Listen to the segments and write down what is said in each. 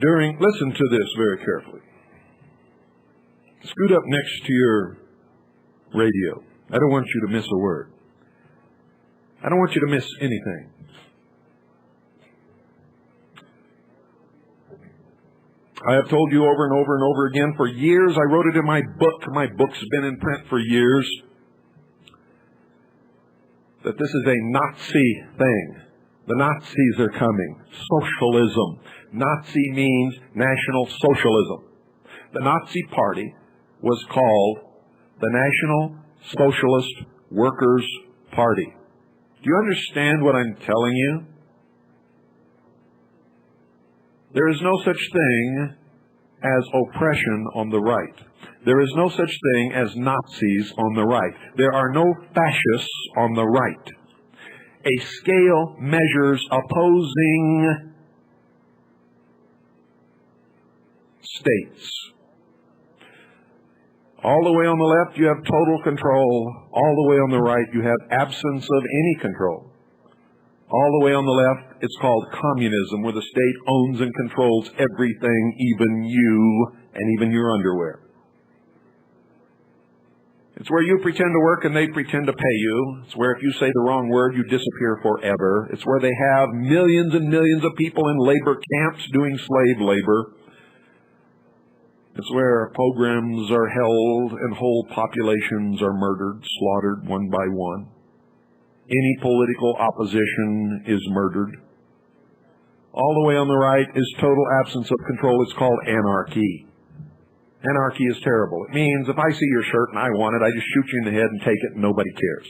Listen to this very carefully. Scoot up next to your radio. I don't want you to miss a word. I don't want you to miss anything. I have told you over and over and over again for years. I wrote it in my book. My book's been in print for years. That this is a Nazi thing. The Nazis are coming. Socialism. Nazi means National Socialism. The Nazi Party was called the National Socialist Workers' Party. Do you understand what I'm telling you? There is no such thing as oppression on the right. There is no such thing as Nazis on the right. There are no fascists on the right. A scale measures opposing states. All the way on the left, you have total control. All the way on the right, you have absence of any control. All the way on the left, it's called communism, where the state owns and controls everything, even you and even your underwear. It's where you pretend to work and they pretend to pay you. It's where if you say the wrong word, you disappear forever. It's where they have millions and millions of people in labor camps doing slave labor. It's where pogroms are held and whole populations are murdered, slaughtered one by one. Any political opposition is murdered. All the way on the right is total absence of control. It's called anarchy. Anarchy is terrible. It means if I see your shirt and I want it, I just shoot you in the head and take it and nobody cares.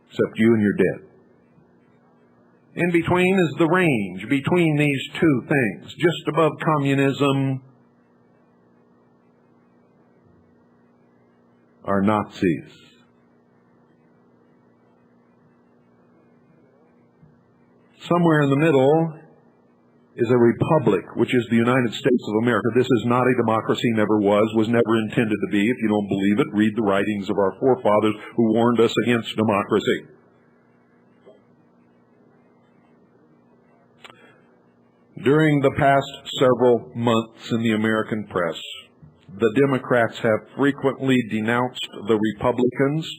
Except you and you're dead. In between is the range between these two things. Just above communism are Nazis. Somewhere in the middle is a republic, which is the United States of America. This is not a democracy, never was never intended to be. If you don't believe it, read the writings of our forefathers who warned us against democracy. During the past several months in the American press, the Democrats have frequently denounced the Republicans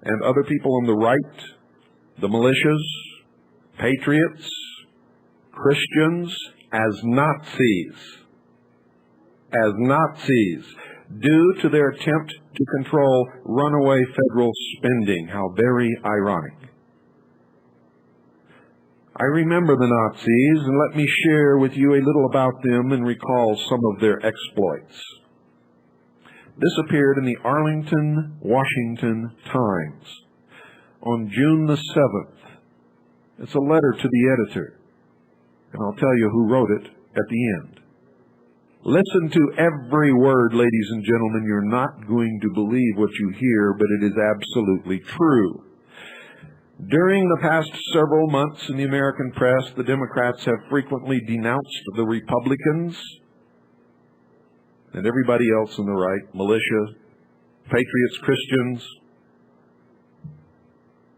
and other people on the right, the militias, patriots, Christians, as Nazis, due to their attempt to control runaway federal spending. How very ironic. I remember the Nazis, and let me share with you a little about them and recall some of their exploits. This appeared in the Arlington, Washington Times on June the 7th. It's a letter to the editor, and I'll tell you who wrote it at the end. Listen to every word, ladies and gentlemen. You're not going to believe what you hear, but it is absolutely true. During the past several months in the American press, the Democrats have frequently denounced the Republicans and everybody else on the right, militia, patriots, Christians,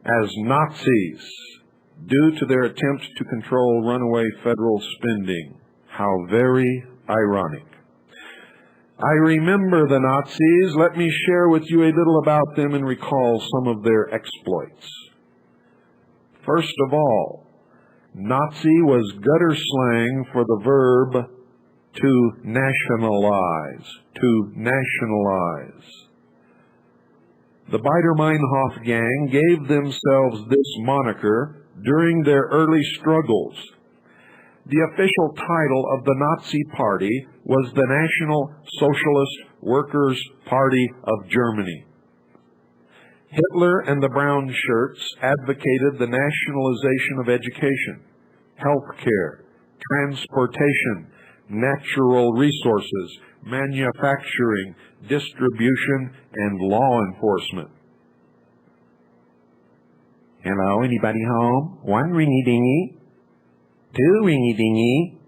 as Nazis due to their attempt to control runaway federal spending. How very ironic. I remember the Nazis. Let me share with you a little about them and recall some of their exploits. First of all, Nazi was gutter slang for the verb to nationalize. To nationalize. The Biedermeinhof gang gave themselves this moniker during their early struggles. The official title of the Nazi Party was the National Socialist Workers' Party of Germany. Hitler and the Brown Shirts advocated the nationalization of education, health care, transportation, natural resources, manufacturing, distribution, and law enforcement. Hello, anybody home? One ringy-dingy, two ringy-dingy.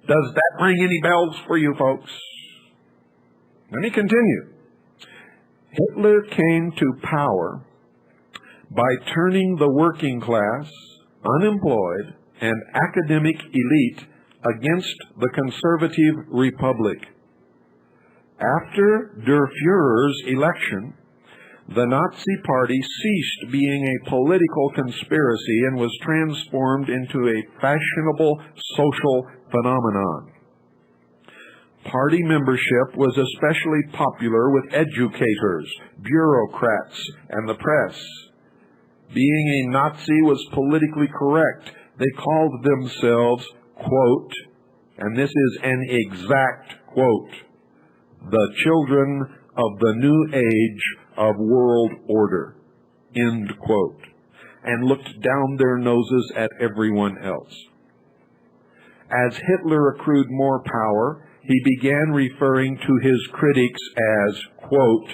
Does that ring any bells for you folks? Let me continue. Hitler came to power by turning the working class, unemployed, and academic elite against the conservative republic. After Der Führer's election, the Nazi Party ceased being a political conspiracy and was transformed into a fashionable social phenomenon. Party membership was especially popular with educators, bureaucrats, and the press. Being a Nazi was politically correct. They called themselves, quote, and this is an exact quote, the children of the new age of world order, end quote, and looked down their noses at everyone else. As Hitler accrued more power, he began referring to his critics as, quote,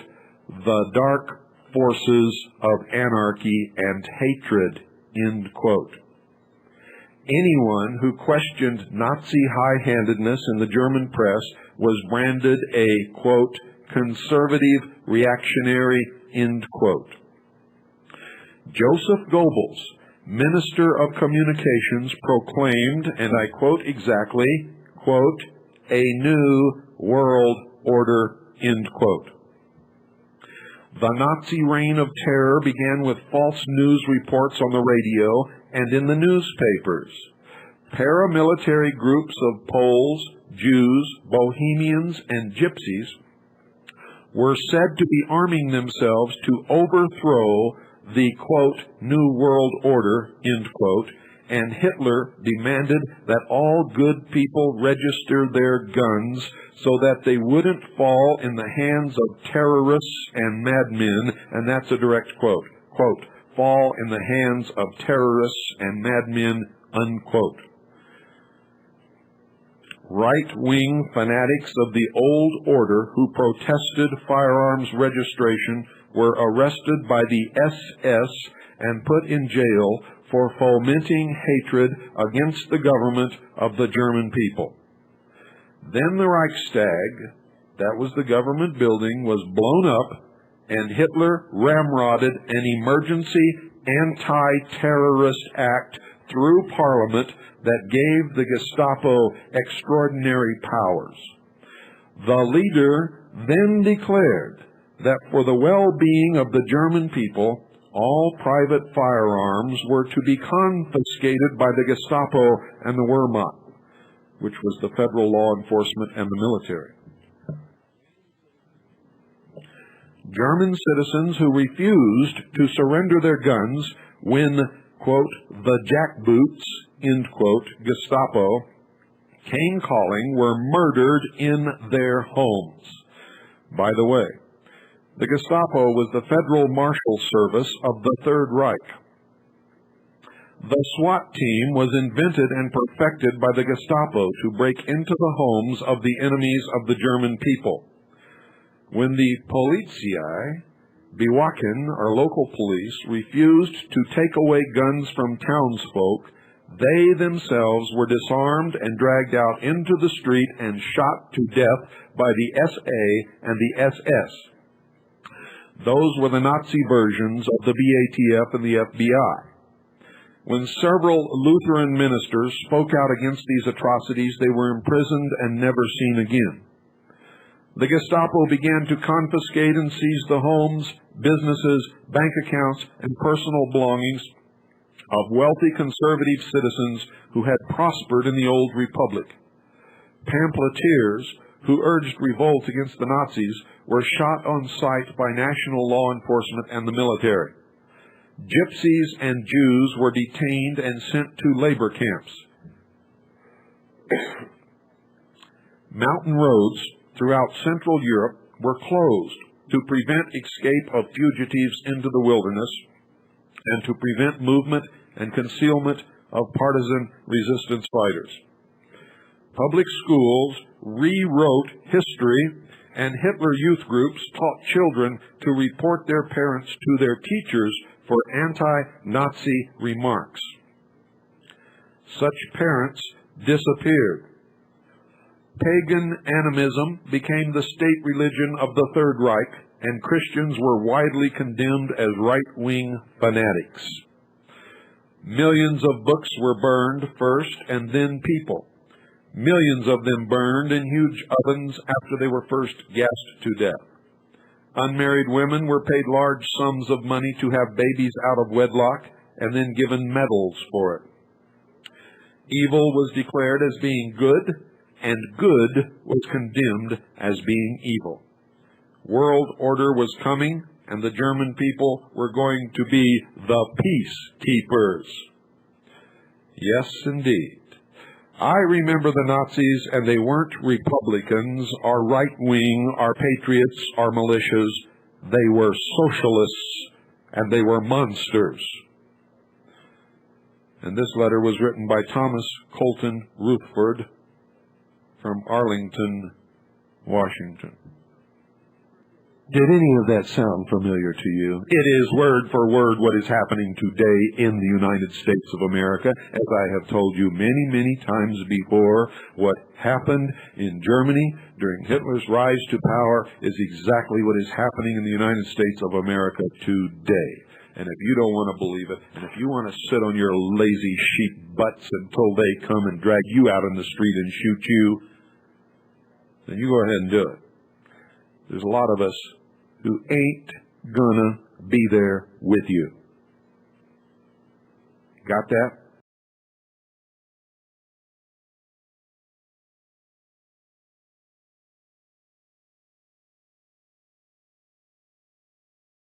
the dark forces of anarchy and hatred, end quote. Anyone who questioned Nazi high-handedness in the German press was branded a, quote, conservative reactionary, end quote. Joseph Goebbels, Minister of Communications, proclaimed, and I quote exactly, quote, a new world order, end quote. The Nazi reign of terror began with false news reports on the radio and in the newspapers. Paramilitary groups of Poles, Jews, Bohemians, and Gypsies were said to be arming themselves to overthrow the, quote, New World Order, end quote, and Hitler demanded that all good people register their guns so that they wouldn't fall in the hands of terrorists and madmen, and that's a direct quote, quote, fall in the hands of terrorists and madmen, unquote. Right-wing fanatics of the old order who protested firearms registration were arrested by the SS and put in jail for fomenting hatred against the government of the German people. Then the Reichstag, that was the government building, was blown up, and Hitler ramrodded an emergency anti-terrorist act through Parliament that gave the Gestapo extraordinary powers. The leader then declared that for the well-being of the German people, all private firearms were to be confiscated by the Gestapo and the Wehrmacht, which was the federal law enforcement and the military. German citizens who refused to surrender their guns when, quote, the jackboots, end quote, Gestapo, came calling were murdered in their homes. By the way, the Gestapo was the Federal Marshal Service of the Third Reich. The SWAT team was invented and perfected by the Gestapo to break into the homes of the enemies of the German people. When the Polizei, Bewachen, or local police, refused to take away guns from townsfolk, they themselves were disarmed and dragged out into the street and shot to death by the SA and the SS. Those were the Nazi versions of the BATF and the FBI. When several Lutheran ministers spoke out against these atrocities, they were imprisoned and never seen again. The Gestapo began to confiscate and seize the homes, businesses, bank accounts, and personal belongings of wealthy conservative citizens who had prospered in the old republic. Pamphleteers who urged revolt against the Nazis were shot on sight by national law enforcement and the military. Gypsies and Jews were detained and sent to labor camps. Mountain roads throughout Central Europe were closed to prevent escape of fugitives into the wilderness and to prevent movement and concealment of partisan resistance fighters. Public schools rewrote history, and Hitler youth groups taught children to report their parents to their teachers for anti-Nazi remarks. Such parents disappeared. Pagan animism became the state religion of the Third Reich, and Christians were widely condemned as right-wing fanatics. Millions of books were burned first, and then people. Millions of them burned in huge ovens after they were first gassed to death. Unmarried women were paid large sums of money to have babies out of wedlock and then given medals for it. Evil was declared as being good, and good was condemned as being evil. World order was coming, and the German people were going to be the peacekeepers. Yes, indeed. I remember the Nazis, and they weren't Republicans or right-wing or patriots or militias. They were socialists, and they were monsters. And this letter was written by Thomas Colton Rutherford from Arlington, Washington. Did any of that sound familiar to you? It is word for word what is happening today in the United States of America. As I have told you many, many times before, what happened in Germany during Hitler's rise to power is exactly what is happening in the United States of America today. And if you don't want to believe it, and if you want to sit on your lazy sheep butts until they come and drag you out in the street and shoot you, then you go ahead and do it. There's a lot of us who ain't gonna be there with you. Got that?